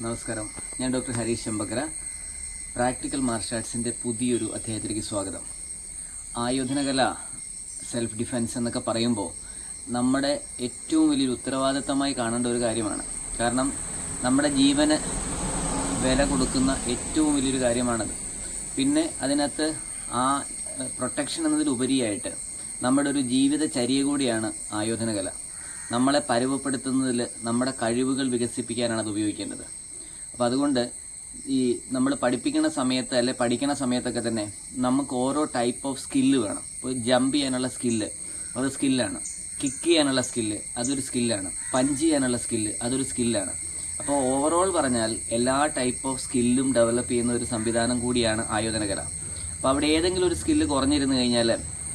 നമസ്കാരം. ഞാൻ doctor Harish Chembakkara. Practical martial ആർട്സിൻ്റെ പുതിയൊരു അധ്യായത്തിലേക്ക് സ്വാഗതം. ആയോധനകല, സെൽഫ് ഡിഫെൻസ് എന്നൊക്കെ പറയുമ്പോൾ നമ്മുടെ ഏറ്റവും വലിയൊരു ഉത്തരവാദിത്തമായി കാണേണ്ട ഒരു കാര്യമാണ്. കാരണം നമ്മുടെ ജീവന് വില കൊടുക്കുന്ന ഏറ്റവും വലിയൊരു കാര്യമാണത്. പിന്നെ അതിനകത്ത് ആ പ്രൊട്ടക്ഷൻ എന്നതിലുപരിയായിട്ട് നമ്മുടെ ഒരു ജീവിതചര്യ കൂടിയാണ് ആയോധനകല. നമ്മളെ പരുവപ്പെടുത്തുന്നതിൽ നമ്മുടെ കഴിവുകൾ വികസിപ്പിക്കാനാണ് അത് ഉപയോഗിക്കേണ്ടത്. അപ്പോൾ അതുകൊണ്ട് ഈ നമ്മൾ പഠിപ്പിക്കുന്ന സമയത്ത് അല്ലെ പഠിക്കുന്ന സമയത്തൊക്കെ തന്നെ നമുക്ക് ഓരോ ടൈപ്പ് ഓഫ് സ്കില്ല് വേണം. ഇപ്പോൾ ജമ്പ് ചെയ്യാനുള്ള സ്കില്ല് ഒരു സ്കില്ലാണ്, കിക്ക് ചെയ്യാനുള്ള സ്കില്ല് അതൊരു സ്കില്ലാണ്, പഞ്ച് ചെയ്യാനുള്ള സ്കില്ല് അതൊരു സ്കില്ലാണ്. അപ്പോൾ ഓവറോൾ പറഞ്ഞാൽ എല്ലാ ടൈപ്പ് ഓഫ് സ്കില്ലും ഡെവലപ്പ് ചെയ്യുന്ന ഒരു സംവിധാനം കൂടിയാണ് ആയോധനകല. അപ്പോൾ അവിടെ ഏതെങ്കിലും ഒരു സ്കില്ല് കുറഞ്ഞിരുന്നു കഴിഞ്ഞാൽ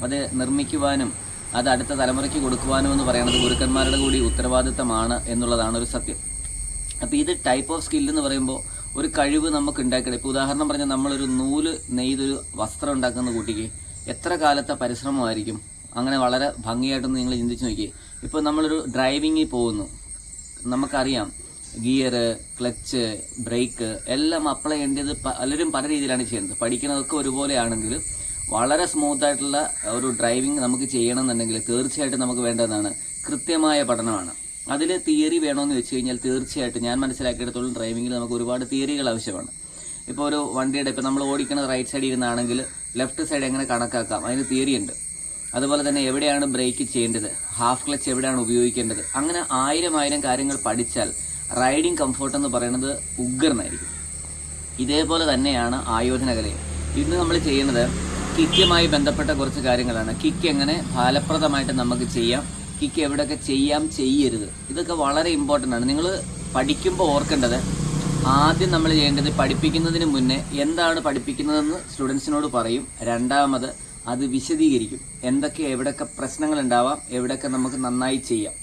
അത് നിർമ്മിക്കുവാനും അത് അടുത്ത തലമുറയ്ക്ക് കൊടുക്കുവാനും എന്ന് പറയുന്നത് ഗുരുക്കന്മാരുടെ കൂടി ഉത്തരവാദിത്തമാണ് എന്നുള്ളതാണ് ഒരു സത്യം. അപ്പോൾ ഇത് ടൈപ്പ് ഓഫ് സ്കില്ല് എന്ന് പറയുമ്പോൾ ഒരു കഴിവ് നമുക്ക് ഉണ്ടാക്കണം. ഇപ്പോൾ ഉദാഹരണം പറഞ്ഞാൽ നമ്മളൊരു നൂല് നെയ്തൊരു വസ്ത്രം ഉണ്ടാക്കുന്ന കുട്ടിക്ക് എത്ര കാലത്തെ പരിശ്രമമായിരിക്കും. അങ്ങനെ വളരെ ഭംഗിയായിട്ടൊന്ന് നിങ്ങൾ ചിന്തിച്ച് നോക്കിയേ. ഇപ്പോൾ നമ്മളൊരു ഡ്രൈവിങ്ങിൽ പോകുന്നു, നമുക്കറിയാം ഗിയർ, ക്ലച്ച്, ബ്രേക്ക് എല്ലാം അപ്ലൈ ചെയ്യേണ്ടത് പലരും പല രീതിയിലാണ് ചെയ്യുന്നത്. പഠിക്കുന്നതൊക്കെ ഒരുപോലെ ആണെങ്കിൽ വളരെ സ്മൂത്തായിട്ടുള്ള ഒരു ഡ്രൈവിംഗ് നമുക്ക് ചെയ്യണമെന്നുണ്ടെങ്കിൽ തീർച്ചയായിട്ടും നമുക്ക് വേണ്ടതാണ് കൃത്യമായ പഠനമാണ്. അതിൽ തിയറി വേണമെന്ന് വെച്ച് കഴിഞ്ഞാൽ തീർച്ചയായിട്ടും ഞാൻ മനസ്സിലാക്കിയെടുത്തോളം ഡ്രൈവിങ്ങിൽ നമുക്ക് ഒരുപാട് തിയറികൾ ആവശ്യമാണ്. ഇപ്പോൾ ഒരു വണ്ടിയുടെ ഇപ്പോൾ നമ്മൾ ഓടിക്കുന്നത് റൈറ്റ് സൈഡിൽ ഇരുന്നാണെങ്കിൽ ലെഫ്റ്റ് സൈഡ് എങ്ങനെ കണക്കാക്കാം, അതിന് തിയറി ഉണ്ട്. അതുപോലെ തന്നെ എവിടെയാണ് ബ്രേക്ക് ചെയ്യേണ്ടത്, ഹാഫ് ക്ലച്ച് എവിടെയാണ് ഉപയോഗിക്കേണ്ടത്, അങ്ങനെ ആയിരം കാര്യങ്ങൾ പഠിച്ചാൽ റൈഡിങ് കംഫോർട്ട് എന്ന് പറയുന്നത് ഉഗ്രനായിരിക്കും. ഇതേപോലെ തന്നെയാണ് ആയോധനകലയും. ഇന്ന് നമ്മൾ ചെയ്യുന്നത് കിക്കുമായി ബന്ധപ്പെട്ട കുറച്ച് കാര്യങ്ങളാണ്. കിക്ക് എങ്ങനെ ഫലപ്രദമായിട്ട് നമുക്ക് ചെയ്യാം, കിക്ക് എവിടെയൊക്കെ ചെയ്യാം, ചെയ്യരുത്, ഇതൊക്കെ വളരെ ഇമ്പോർട്ടൻ്റ് ആണ്. നിങ്ങൾ പഠിക്കുമ്പോൾ ഓർക്കേണ്ടത് ആദ്യം നമ്മൾ ചെയ്യേണ്ടത് പഠിപ്പിക്കുന്നതിന് മുന്നേ എന്താണ് പഠിപ്പിക്കുന്നതെന്ന് സ്റ്റുഡൻസിനോട് പറയും. രണ്ടാമത് അത് വിശദീകരിക്കും. എന്തൊക്കെ എവിടെയൊക്കെ പ്രശ്നങ്ങൾ ഉണ്ടാവാം, എവിടെയൊക്കെ നമുക്ക് നന്നായി ചെയ്യാം.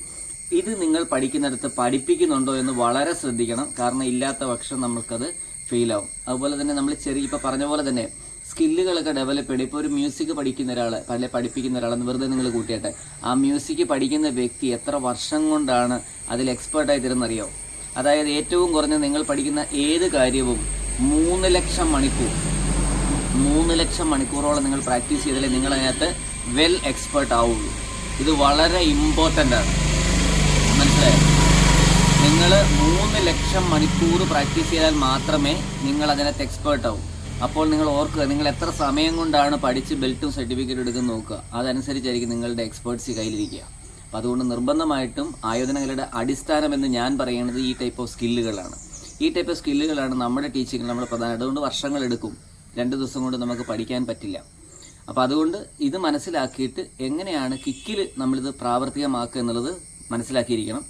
ഇത് നിങ്ങൾ പഠിക്കുന്നിടത്ത് പഠിപ്പിക്കുന്നുണ്ടോ എന്ന് വളരെ ശ്രദ്ധിക്കണം. കാരണം ഇല്ലാത്ത പക്ഷം നമുക്കത് ഫെയിലാവും. അതുപോലെ തന്നെ നമ്മൾ ഇപ്പോൾ പറഞ്ഞ പോലെ തന്നെ സ്കില്ലുകളൊക്കെ ഡെവലപ്പ് ചെയ്യണം. ഇപ്പോൾ ഒരു മ്യൂസിക് പഠിക്കുന്ന ഒരാൾ അല്ലെ പഠിപ്പിക്കുന്ന ഒരാളെന്ന് വെറുതെ നിങ്ങൾ കൂട്ടിയിട്ട് ആ മ്യൂസിക് പഠിക്കുന്ന വ്യക്തി എത്ര വർഷം കൊണ്ടാണ് അതിൽ എക്സ്പേർട്ടായി തീരുന്നറിയോ? അതായത് ഏറ്റവും കുറഞ്ഞ നിങ്ങൾ പഠിക്കുന്ന ഏത് കാര്യവും 3 ലക്ഷം മണിക്കൂറോളം നിങ്ങൾ പ്രാക്ടീസ് ചെയ്താലേ നിങ്ങൾ അതിനകത്ത് വെൽ എക്സ്പേർട്ട് ആവുള്ളൂ. ഇത് വളരെ ഇമ്പോർട്ടൻ്റ് ആണ്, മനസ്സിലായോ? നിങ്ങൾ 3 ലക്ഷം മണിക്കൂർ പ്രാക്ടീസ് ചെയ്താൽ മാത്രമേ നിങ്ങൾ അതിനകത്ത് എക്സ്പേർട്ട് ആവും. അപ്പോൾ നിങ്ങൾ ഓർക്കുക, നിങ്ങൾ എത്ര സമയം കൊണ്ടാണ് പഠിച്ച് ബെൽറ്റും സർട്ടിഫിക്കറ്റും എടുക്കുന്നത് നോക്കുക. അതനുസരിച്ചായിരിക്കും നിങ്ങളുടെ എക്സ്പേർട്സ് കയ്യിലിരിക്കുക. അപ്പോൾ അതുകൊണ്ട് നിർബന്ധമായിട്ടും ആയോധനകലയുടെ അടിസ്ഥാനം എന്ന് ഞാൻ പറയുന്നത് ഈ ടൈപ്പ് ഓഫ് സ്കില്ലുകളാണ്. ഈ ടൈപ്പ് ഓഫ് സ്കില്ലുകളാണ് നമ്മുടെ ടീച്ചിങ്ങിൽ നമ്മൾ പ്രധാനം. അതുകൊണ്ട് വർഷങ്ങളെടുക്കും, 2 ദിവസം കൊണ്ട് നമുക്ക് പഠിക്കാൻ പറ്റില്ല. അപ്പോൾ അതുകൊണ്ട് ഇത് മനസ്സിലാക്കിയിട്ട് എങ്ങനെയാണ് കിക്കിൽ നമ്മളിത് പ്രാവർത്തികമാക്കുക എന്നുള്ളത് മനസ്സിലാക്കിയിരിക്കണം.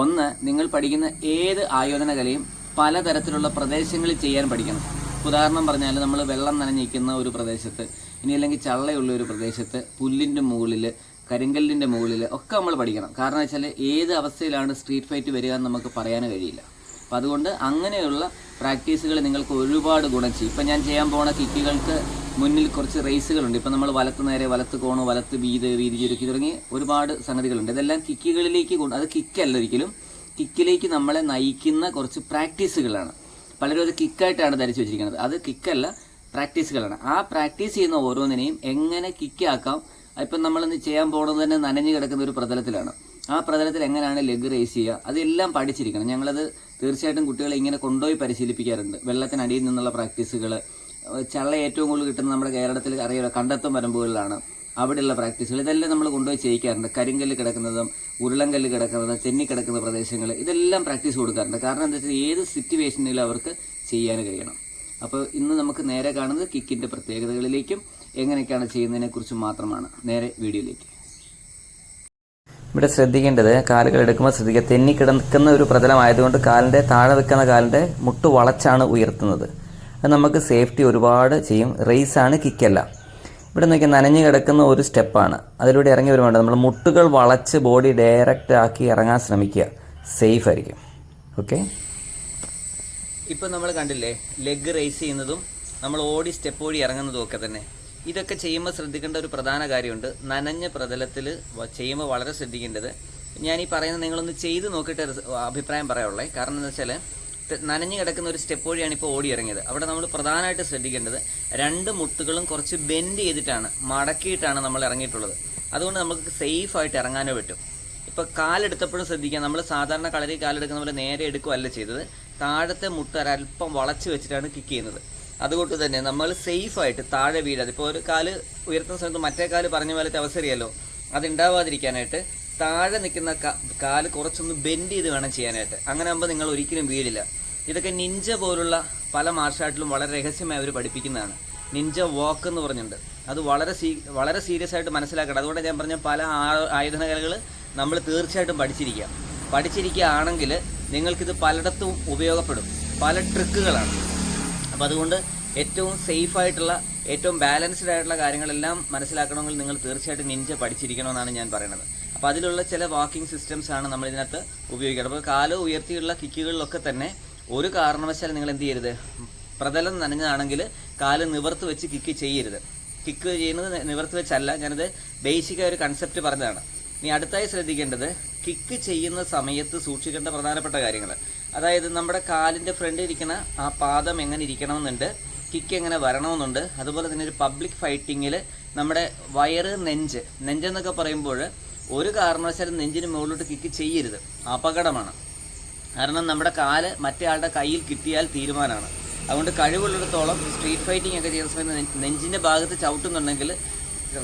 ഒന്ന്, നിങ്ങൾ പഠിക്കുന്ന ഏത് ആയോധനകലയും പലതരത്തിലുള്ള പ്രദേശങ്ങളിൽ ചെയ്യാൻ പഠിക്കണം. ഉദാഹരണം പറഞ്ഞാൽ നമ്മൾ വെള്ളം നനഞ്ഞിരിക്കുന്ന ഒരു പ്രദേശത്ത്, ഇനി അല്ലെങ്കിൽ ചള്ളയുള്ള ഒരു പ്രദേശത്ത്, പുല്ലിൻ്റെ മുകളിൽ, കരിങ്കല്ലിൻ്റെ മുകളിൽ ഒക്കെ നമ്മൾ പഠിക്കണം. കാരണം വെച്ചാൽ ഏത് അവസ്ഥയിലാണ് സ്ട്രീറ്റ് ഫൈറ്റ് വരിക എന്ന് നമുക്ക് പറയാൻ കഴിയില്ല. അപ്പോൾ അതുകൊണ്ട് അങ്ങനെയുള്ള പ്രാക്ടീസുകൾ നിങ്ങൾക്ക് ഒരുപാട് ഗുണം ചെയ്യും. ഇപ്പം ഞാൻ ചെയ്യാൻ പോകുന്ന കിക്കുകൾക്ക് മുന്നിൽ കുറച്ച് റേസുകളുണ്ട്. ഇപ്പം നമ്മൾ വലത്ത് നേരെ, വലത്ത് കോണ്, വലത്ത് വീതി ചുരുക്കി തുടങ്ങി ഒരുപാട് സംഗതികളുണ്ട്. ഇതെല്ലാം കിക്കുകളിലേക്ക് അത് കിക്കല്ല, ഒരിക്കലും കിക്കിലേക്ക് നമ്മളെ നയിക്കുന്ന കുറച്ച് പ്രാക്ടീസുകളാണ്. പലരും അത് കിക്കായിട്ടാണ് ധരിച്ചു വെച്ചിരിക്കുന്നത്. അത് കിക്കല്ല, പ്രാക്ടീസുകളാണ്. ആ പ്രാക്ടീസ് ചെയ്യുന്ന ഓരോന്നിനെയും എങ്ങനെ കിക്കാക്കാം. ഇപ്പം നമ്മളിന്ന് ചെയ്യാൻ പോകുന്നത് തന്നെ നനഞ്ഞു കിടക്കുന്ന ഒരു പ്രതലത്തിലാണ്. ആ പ്രതലത്തിൽ എങ്ങനെയാണ് ലെഗ് റേസ് ചെയ്യുക, അതെല്ലാം പഠിച്ചിരിക്കണം. ഞങ്ങളത് തീർച്ചയായിട്ടും കുട്ടികളെ ഇങ്ങനെ കൊണ്ടുപോയി പരിശീലിപ്പിക്കാറുണ്ട്. വെള്ളത്തിനടിയിൽ നിന്നുള്ള പ്രാക്ടീസുകൾ, ചള്ള ഏറ്റവും കൂടുതൽ കിട്ടുന്നത് നമ്മുടെ കേരളത്തിൽ അറിയാലോ, കണ്ടത്തും വരമ്പുകളിലാണ്. അവിടെയുള്ള പ്രാക്ടീസുകൾ ഇതെല്ലാം നമ്മൾ കൊണ്ടുപോയി ചെയ്യിക്കാറുണ്ട്. കരിങ്കല്ല് കിടക്കുന്നതും ഉരുളങ്കല്ല് കിടക്കുന്നതും തെന്നിക്കിടക്കുന്ന പ്രദേശങ്ങൾ, ഇതെല്ലാം പ്രാക്ടീസ് കൊടുക്കാറുണ്ട്. കാരണം എന്താ വെച്ചാൽ ഏത് സിറ്റുവേഷനിലും അവർക്ക് ചെയ്യാൻ കഴിയണം. അപ്പോൾ ഇന്ന് നമുക്ക് നേരെ കാണുന്നത് കിക്കിൻ്റെ പ്രത്യേകതകളിലേക്കും എങ്ങനെയൊക്കെയാണ് ചെയ്യുന്നതിനെക്കുറിച്ചും മാത്രമാണ്. നേരെ വീഡിയോയിലേക്ക്. ഇവിടെ ശ്രദ്ധിക്കേണ്ടത്, കാലുകൾ എടുക്കുമ്പോൾ ശ്രദ്ധിക്കുക, തെന്നിക്കിടക്കുന്ന ഒരു പ്രതലമായതുകൊണ്ട് കാലിൻ്റെ താഴെ വെക്കുന്ന കാലിൻ്റെ മുട്ട് വളച്ചാണ് ഉയർത്തുന്നത്. അത് നമുക്ക് സേഫ്റ്റി ഒരുപാട് ചെയ്യും. റേസാണ്, കിക്കല്ല. ഇവിടെ നോക്കിയാൽ നനഞ്ഞു കിടക്കുന്ന ഒരു സ്റ്റെപ്പാണ്, അതിലൂടെ ഇറങ്ങി വരുമ്പോൾ നമ്മൾ മുട്ടുകൾ വളച്ച് ബോഡി ഡയറക്റ്റ് ആക്കി ഇറങ്ങാൻ ശ്രമിക്കുക, സേഫ് ആയിരിക്കും. ഓക്കെ, ഇപ്പം നമ്മൾ കണ്ടില്ലേ ലെഗ് റേസ് ചെയ്യുന്നതും നമ്മൾ ഓടി സ്റ്റെപ്പ് ഓടി ഇറങ്ങുന്നതും ഒക്കെ തന്നെ. ഇതൊക്കെ ചെയ്യുമ്പോൾ ശ്രദ്ധിക്കേണ്ട ഒരു പ്രധാന കാര്യമുണ്ട്. നനഞ്ഞ പ്രതലത്തിൽ ചെയ്യുമ്പോൾ വളരെ ശ്രദ്ധിക്കേണ്ടത്, ഞാൻ ഈ പറയുന്നത് നിങ്ങളൊന്ന് ചെയ്ത് നോക്കിയിട്ട് അഭിപ്രായം പറയാനുള്ളത്. കാരണം എന്താ വെച്ചാൽ നനഞ്ഞു കിടക്കുന്ന ഒരു സ്റ്റെപ്പ് വഴിയാണ് ഇപ്പോൾ ഓടി ഇറങ്ങിയത്. അവിടെ നമ്മൾ പ്രധാനമായിട്ട് ശ്രദ്ധിക്കേണ്ടത് 2 മുട്ടുകളും കുറച്ച് ബെൻഡ് ചെയ്തിട്ടാണ്, മടക്കിയിട്ടാണ് നമ്മൾ ഇറങ്ങിയിട്ടുള്ളത്. അതുകൊണ്ട് നമുക്ക് സേഫായിട്ട് ഇറങ്ങാനോ പറ്റും. ഇപ്പോൾ കാലെടുത്തപ്പോഴും ശ്രദ്ധിക്കാം, നമ്മൾ സാധാരണ കളരി കാലെടുക്കുന്ന പോലെ നേരെ എടുക്കുകയല്ല ചെയ്തത്, താഴത്തെ മുട്ട് ഒരല്പം വളച്ച് വെച്ചിട്ടാണ് കിക്ക് ചെയ്യുന്നത്. അതുകൊണ്ട് തന്നെ നമ്മൾ സേഫായിട്ട് താഴെ വീഴാതെ, ഇപ്പോൾ ഒരു കാല് ഉയർത്തുന്ന സമയത്ത് മറ്റേ കാല് പറഞ്ഞ പോലത്തെ അവസരമല്ലോ, അതുണ്ടാവാതിരിക്കാനായിട്ട് താഴെ നിൽക്കുന്ന കാല് കുറച്ചൊന്ന് ബെൻഡ് ചെയ്ത് വേണം ചെയ്യാനായിട്ട്. അങ്ങനെ ആകുമ്പോൾ നിങ്ങൾ ഒരിക്കലും വീഴില്ല. ഇതൊക്കെ നിഞ്ച പോലുള്ള പല മാർഷൽ ആർട്ടിലും വളരെ രഹസ്യമായി അവർ പഠിപ്പിക്കുന്നതാണ്. നിഞ്ച വാക്ക് എന്ന് പറഞ്ഞിട്ടുണ്ട്. അത് വളരെ സീരിയസ് ആയിട്ട് മനസ്സിലാക്കണം. അതുകൊണ്ട് ഞാൻ പറഞ്ഞ പല ആയുധ കലകൾ നമ്മൾ തീർച്ചയായിട്ടും പഠിച്ചിരിക്കുകയാണെങ്കിൽ നിങ്ങൾക്കിത് പലയിടത്തും ഉപയോഗപ്പെടും. പല ട്രിക്കുകളാണ്. അപ്പോൾ അതുകൊണ്ട് ഏറ്റവും സേഫായിട്ടുള്ള, ഏറ്റവും ബാലൻസ്ഡ് ആയിട്ടുള്ള കാര്യങ്ങളെല്ലാം മനസ്സിലാക്കണമെങ്കിൽ നിങ്ങൾ തീർച്ചയായിട്ടും നിഞ്ച പഠിച്ചിരിക്കണമെന്നാണ് ഞാൻ പറയുന്നത്. അപ്പോൾ അതിലുള്ള ചില വാക്കിംഗ് സിസ്റ്റംസ് ആണ് നമ്മൾ ഇതിനകത്ത് ഉപയോഗിക്കുന്നത്. അപ്പോൾ കാല് ഉയർത്തിയുള്ള കിക്കുകളിലൊക്കെ തന്നെ ഒരു കാരണവശാലും നിങ്ങൾ എന്ത് ചെയ്യരുത്, പ്രതലം നനഞ്ഞതാണെങ്കിൽ കാല് നിവർത്ത് വെച്ച് കിക്ക് ചെയ്യരുത്. കിക്ക് ചെയ്യുന്നത് നിവർത്ത് വെച്ചല്ല, ഞാനത് ബേസിക്കായ ഒരു കൺസെപ്റ്റ് പറഞ്ഞതാണ്. ഇനി അടുത്തായി ശ്രദ്ധിക്കേണ്ടത് കിക്ക് ചെയ്യുന്ന സമയത്ത് സൂക്ഷിക്കേണ്ട പ്രധാനപ്പെട്ട കാര്യങ്ങൾ. അതായത് നമ്മുടെ കാലിൻ്റെ ഫ്രണ്ടിൽ ഇരിക്കുന്ന ആ പാദം എങ്ങനെ ഇരിക്കണമെന്നുണ്ട്, കിക്ക് എങ്ങനെ വരണമെന്നുണ്ട്. അതുപോലെ തന്നെ ഒരു പബ്ലിക് ഫൈറ്റിങ്ങിൽ നമ്മുടെ വയറ്, നെഞ്ചെന്നൊക്കെ പറയുമ്പോൾ ഒരു കാരണവശാലും നെഞ്ചിന് മുകളിലോട്ട് കിക്ക് ചെയ്യരുത്, അപകടമാണ്. കാരണം നമ്മുടെ കാല് മറ്റേ ആളുടെ കയ്യിൽ കിട്ടിയാൽ തീരുമാനമാണ്. അതുകൊണ്ട് കഴിവുള്ളിടത്തോളം സ്ട്രീറ്റ് ഫൈറ്റിംഗ് ഒക്കെ ചെയ്യുന്ന സമയത്ത് നെഞ്ചിൻ്റെ ഭാഗത്ത് ചവിട്ടുന്നുണ്ടെങ്കിൽ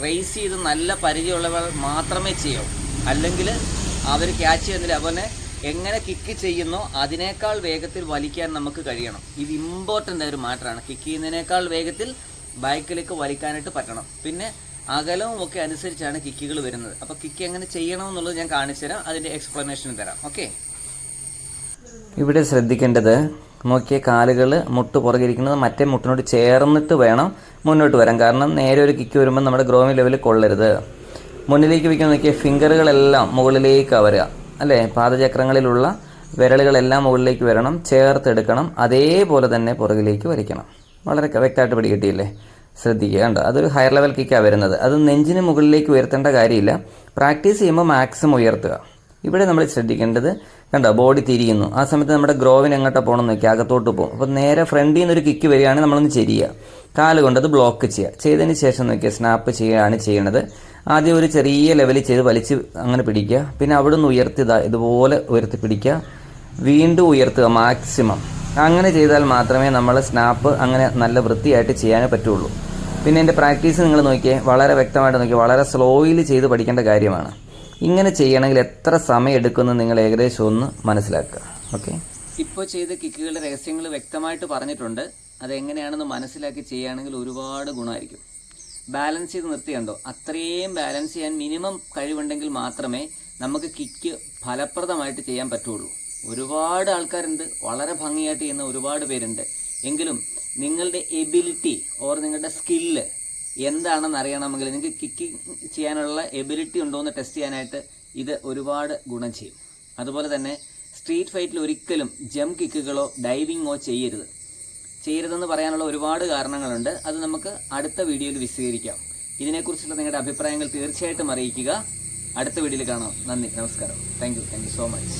റേസ് ചെയ്ത് നല്ല പരിചയമുള്ളവർ മാത്രമേ ചെയ്യൂ. അല്ലെങ്കിൽ അവർ ക്യാച്ച് ചെയ്യുന്നില്ല. അതുപോലെ എങ്ങനെ കിക്ക് ചെയ്യുന്നോ അതിനേക്കാൾ വേഗത്തിൽ വലിക്കാൻ നമുക്ക് കഴിയണം. ഇത് ഇമ്പോർട്ടൻ്റ് ഒരു മാറ്ററാണ്. കിക്ക് ചെയ്യുന്നതിനേക്കാൾ വേഗത്തിൽ ബാക്കിലേക്ക് വലിക്കാനായിട്ട് പറ്റണം. പിന്നെ അകലവും ഒക്കെ അനുസരിച്ചാണ് കിക്കുകൾ വരുന്നത്. അപ്പോൾ കിക്ക് എങ്ങനെ ചെയ്യണമെന്നുള്ളത് ഞാൻ കാണിച്ചു തരാം, അതിൻ്റെ എക്സ്പ്ലനേഷൻ തരാം. ഓക്കെ, ഇവിടെ ശ്രദ്ധിക്കേണ്ടത് നോക്കിയ കാലുകൾ മുട്ട് പുറകിരിക്കുന്നത് മറ്റേ മുട്ടിനോട് ചേർന്നിട്ട് വേണം മുന്നോട്ട് വരാൻ. കാരണം നേരെ ഒരു കിക്ക് വരുമ്പോൾ നമ്മുടെ ഗ്രോമി ലെവലിൽ കൊള്ളരുത്. മുന്നിലേക്ക് വയ്ക്കുന്ന നോക്കിയ ഫിംഗറുകളെല്ലാം മുകളിലേക്ക് വരിക, അല്ലേ? പാദചക്രങ്ങളിലുള്ള വിരലുകളെല്ലാം മുകളിലേക്ക് വരണം, ചേർത്തെടുക്കണം. അതേപോലെ തന്നെ പുറകിലേക്ക് വലിക്കണം. വളരെ വ്യക്തമായിട്ട് പിടികിട്ടിയില്ലേ? ശ്രദ്ധിക്കുക. കണ്ടോ, അതൊരു ഹയർ ലെവൽ കിക്കാണ് വരുന്നത്. അത് നെഞ്ചിന് മുകളിലേക്ക് ഉയർത്തേണ്ട കാര്യമില്ല. പ്രാക്ടീസ് ചെയ്യുമ്പോൾ മാക്സിമം ഉയർത്തുക. ഇവിടെ നമ്മൾ ശ്രദ്ധിക്കേണ്ടത് കണ്ടോ, ബോഡി തിരിയുന്നു. ആ സമയത്ത് നമ്മുടെ ഗ്രോവിന് എങ്ങോട്ടാണ് പോകണം നോക്കി, അകത്തോട്ട് പോകും. അപ്പോൾ നേരെ ഫ്രണ്ടിൽ നിന്നൊരു കിക്ക് വരികയാണെങ്കിൽ നമ്മളൊന്ന് ചെരിയുക, കാല് കൊണ്ടത് ബ്ലോക്ക് ചെയ്യുക. ചെയ്തതിന് ശേഷം നോക്കിയാൽ സ്നാപ്പ് ചെയ്യുകയാണ് ചെയ്യണത്. ആദ്യം ഒരു ചെറിയ ലെവലിൽ ചെയ്ത് വലിച്ച് അങ്ങനെ പിടിക്കുക. പിന്നെ അവിടെ നിന്ന് ഉയർത്തിയതാ ഇതുപോലെ ഉയർത്തി പിടിക്കുക, വീണ്ടും ഉയർത്തുക മാക്സിമം. അങ്ങനെ ചെയ്താൽ മാത്രമേ നമ്മൾ സ്നാപ്പ് അങ്ങനെ നല്ല വൃത്തിയായിട്ട് ചെയ്യാനേ പറ്റുള്ളൂ. പിന്നെ എൻ്റെ പ്രാക്ടീസ് നിങ്ങൾ നോക്കിയേ, വളരെ വ്യക്തമായിട്ട് നോക്കിയാൽ വളരെ സ്ലോയിൽ ചെയ്ത് പഠിക്കേണ്ട കാര്യമാണ്. ഇങ്ങനെ ചെയ്യണമെങ്കിൽ എത്ര സമയം എടുക്കുമെന്ന് നിങ്ങൾ ഏകദേശം ഒന്ന് മനസ്സിലാക്കുക. ഓക്കെ, ഇപ്പോൾ ചെയ്ത കിക്കുകളുടെ രഹസ്യങ്ങൾ വ്യക്തമായിട്ട് പറഞ്ഞിട്ടുണ്ട്. അതെങ്ങനെയാണെന്ന് മനസ്സിലാക്കി ചെയ്യുകയാണെങ്കിൽ ഒരുപാട് ഗുണമായിരിക്കും. ബാലൻസ് ചെയ്ത് നിർത്തിയുണ്ടോ, അത്രയും ബാലൻസ് ചെയ്യാൻ മിനിമം കഴിവുണ്ടെങ്കിൽ മാത്രമേ നമുക്ക് കിക്ക് ഫലപ്രദമായിട്ട് ചെയ്യാൻ പറ്റുള്ളൂ. ഒരുപാട് ആൾക്കാരുണ്ട്, വളരെ ഭംഗിയായിട്ട് ചെയ്യുന്ന ഒരുപാട് പേരുണ്ട്. എങ്കിലും നിങ്ങളുടെ എബിലിറ്റി ഓർ നിങ്ങളുടെ സ്കില്ല് എന്താണെന്ന് അറിയണമെങ്കിൽ, നിങ്ങൾക്ക് കിക്കിങ് ചെയ്യാനുള്ള എബിലിറ്റി ഉണ്ടോ എന്ന് ടെസ്റ്റ് ചെയ്യാനായിട്ട് ഇത് ഒരുപാട് ഗുണം ചെയ്യും. അതുപോലെ തന്നെ സ്ട്രീറ്റ് ഫൈറ്റിൽ ഒരിക്കലും ജംപ് കിക്കുകളോ ഡൈവിങ്ങോ ചെയ്യരുതെന്ന് പറയാനുള്ള ഒരുപാട് കാരണങ്ങളുണ്ട്. അത് നമുക്ക് അടുത്ത വീഡിയോയിൽ വിശദീകരിക്കാം. ഇതിനെക്കുറിച്ചുള്ള നിങ്ങളുടെ അഭിപ്രായങ്ങൾ തീർച്ചയായിട്ടും അറിയിക്കുക. അടുത്ത വീഡിയോയിൽ കാണാം. നന്ദി, നമസ്കാരം. Thank you so much.